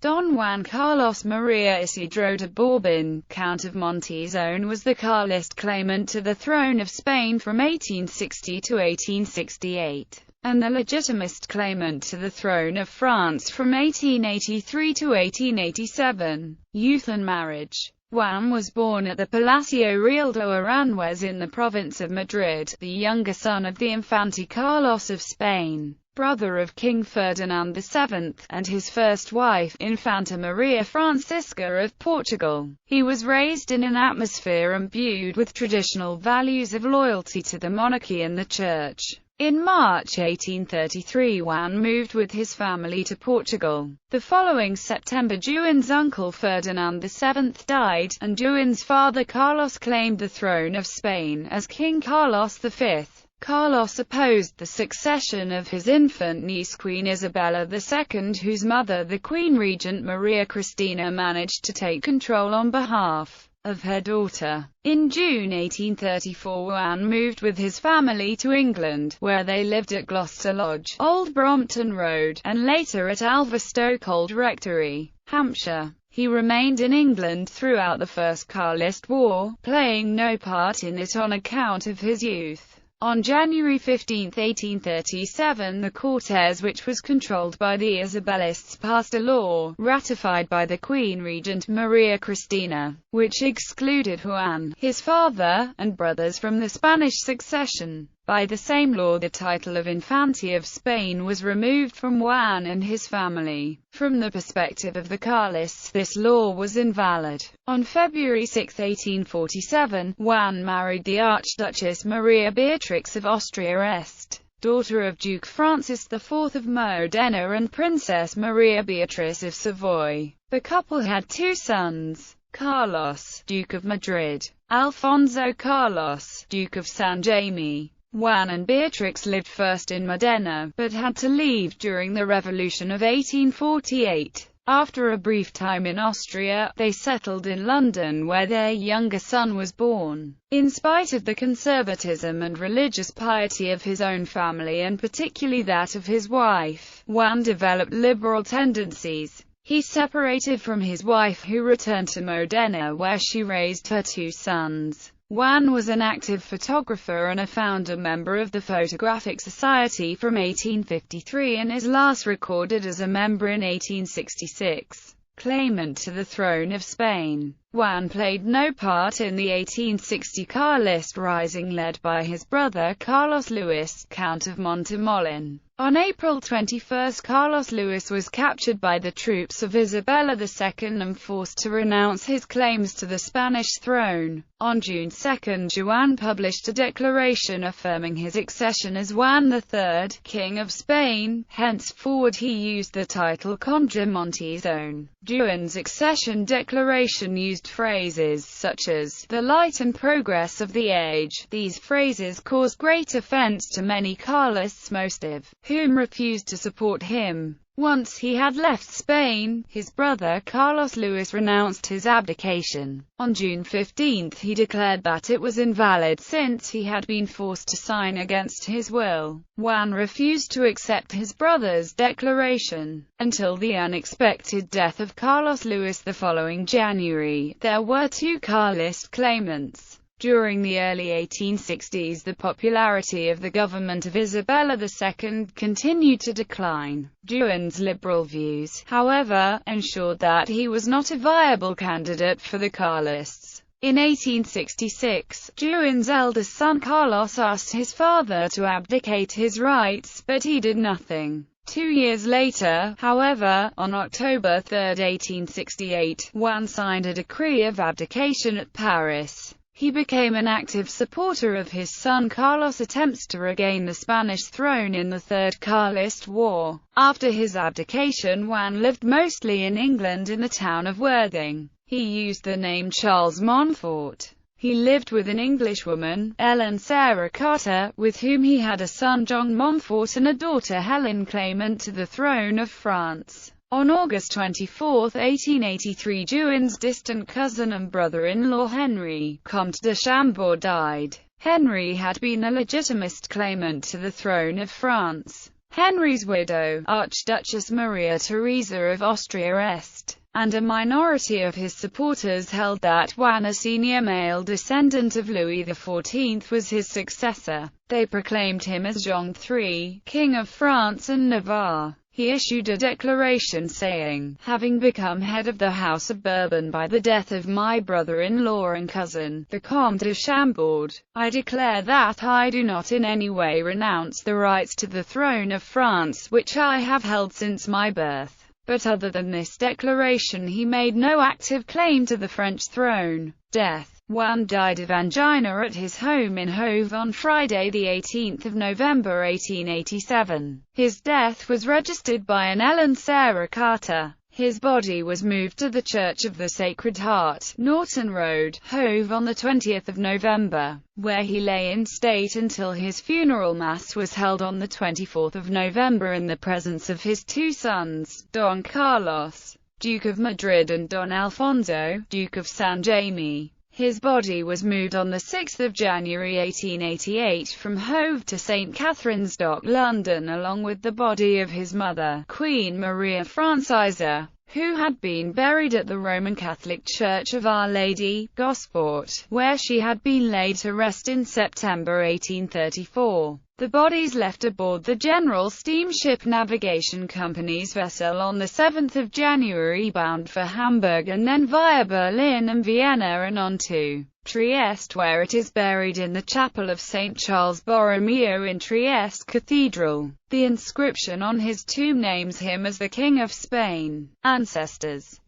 Don Juan Carlos Maria Isidro de Bourbon, Count of Montizón, was the Carlist claimant to the throne of Spain from 1860 to 1868, and the legitimist claimant to the throne of France from 1883 to 1887. Youth and marriage. Juan was born at the Palacio Real de Aranjuez in the province of Madrid, the younger son of the Infante Carlos of Spain, brother of King Ferdinand VII, and his first wife, Infanta Maria Francisca of Portugal. He was raised in an atmosphere imbued with traditional values of loyalty to the monarchy and the Church. In March 1833, Juan moved with his family to Portugal. The following September, Juan's uncle Ferdinand VII died, and Juan's father Carlos claimed the throne of Spain as King Carlos V. Carlos opposed the succession of his infant niece Queen Isabella II, whose mother, the Queen Regent Maria Cristina, managed to take control on behalf of her daughter. In June 1834, Juan moved with his family to England, where they lived at Gloucester Lodge, Old Brompton Road, and later at Alverstoke Old Rectory, Hampshire. He remained in England throughout the First Carlist War, playing no part in it on account of his youth. On January 15, 1837, the Cortes, which was controlled by the Isabellists, passed a law, ratified by the Queen Regent Maria Cristina, which excluded Juan, his father, and brothers from the Spanish succession. By the same law, the title of Infante of Spain was removed from Juan and his family. From the perspective of the Carlists, this law was invalid. On February 6, 1847, Juan married the Archduchess Maria Beatrix of Austria-Este, daughter of Duke Francis IV of Modena and Princess Maria Beatrice of Savoy. The couple had two sons: Carlos, Duke of Madrid; Alfonso Carlos, Duke of San Jaime. Juan and Beatrix lived first in Modena, but had to leave during the Revolution of 1848. After a brief time in Austria, they settled in London, where their younger son was born. In spite of the conservatism and religious piety of his own family, and particularly that of his wife, Juan developed liberal tendencies. He separated from his wife, who returned to Modena, where she raised her two sons. Juan was an active photographer and a founder member of the Photographic Society from 1853, and is last recorded as a member in 1866. Claimant to the throne of Spain. Juan played no part in the 1860 Carlist rising led by his brother Carlos Luis, Count of Montemolin. On April 21, Carlos Luis was captured by the troops of Isabella II and forced to renounce his claims to the Spanish throne. On June 2, Juan published a declaration affirming his accession as Juan III, King of Spain. Henceforward he used the title Conde Montizón. Juan's accession declaration used phrases such as "the light and progress of the age." These phrases caused great offense to many Carlists, most of whom refused to support him. Once he had left Spain, his brother Carlos Luis renounced his abdication. On June 15, he declared that it was invalid since he had been forced to sign against his will. Juan refused to accept his brother's declaration until the unexpected death of Carlos Luis the following January. There were two Carlist claimants. During the early 1860s, the popularity of the government of Isabella II continued to decline. Juan's liberal views, however, ensured that he was not a viable candidate for the Carlists. In 1866, Juan's eldest son Carlos asked his father to abdicate his rights, but he did nothing. 2 years later, however, on October 3, 1868, Juan signed a decree of abdication at Paris. He became an active supporter of his son Carlos' attempts to regain the Spanish throne in the Third Carlist War. After his abdication, Juan lived mostly in England in the town of Worthing. He used the name Charles Montfort. He lived with an Englishwoman, Ellen Sarah Carter, with whom he had a son John Montfort and a daughter Helen, claimant to the throne of France. On August 24, 1883, Juan's distant cousin and brother-in-law Henry, Comte de Chambord, died. Henry had been a legitimist claimant to the throne of France. Henry's widow, Archduchess Maria Theresa of Austria-Est, and a minority of his supporters held that Juan, a senior male descendant of Louis XIV, was his successor. They proclaimed him as Jean III, King of France and Navarre. He issued a declaration saying, "Having become head of the House of Bourbon by the death of my brother-in-law and cousin, the Comte de Chambord, I declare that I do not in any way renounce the rights to the throne of France which I have held since my birth." But other than this declaration he made no active claim to the French throne. Death. Juan died of angina at his home in Hove on Friday, 18 November 1887. His death was registered by an Ellen Sarah Carter. His body was moved to the Church of the Sacred Heart, Norton Road, Hove on 20 November, where he lay in state until his funeral mass was held on 24 November in the presence of his two sons, Don Carlos, Duke of Madrid, and Don Alfonso, Duke of San Jaime. His body was moved on 6 January 1888 from Hove to St. Catherine's Dock, London, along with the body of his mother, Queen Maria Francisa, who had been buried at the Roman Catholic Church of Our Lady, Gosport, where she had been laid to rest in September 1834. The bodies left aboard the General Steamship Navigation Company's vessel on 7 January bound for Hamburg and then via Berlin and Vienna and on to Trieste, where it is buried in the chapel of St. Charles Borromeo in Trieste Cathedral. The inscription on his tomb names him as the King of Spain. Ancestors.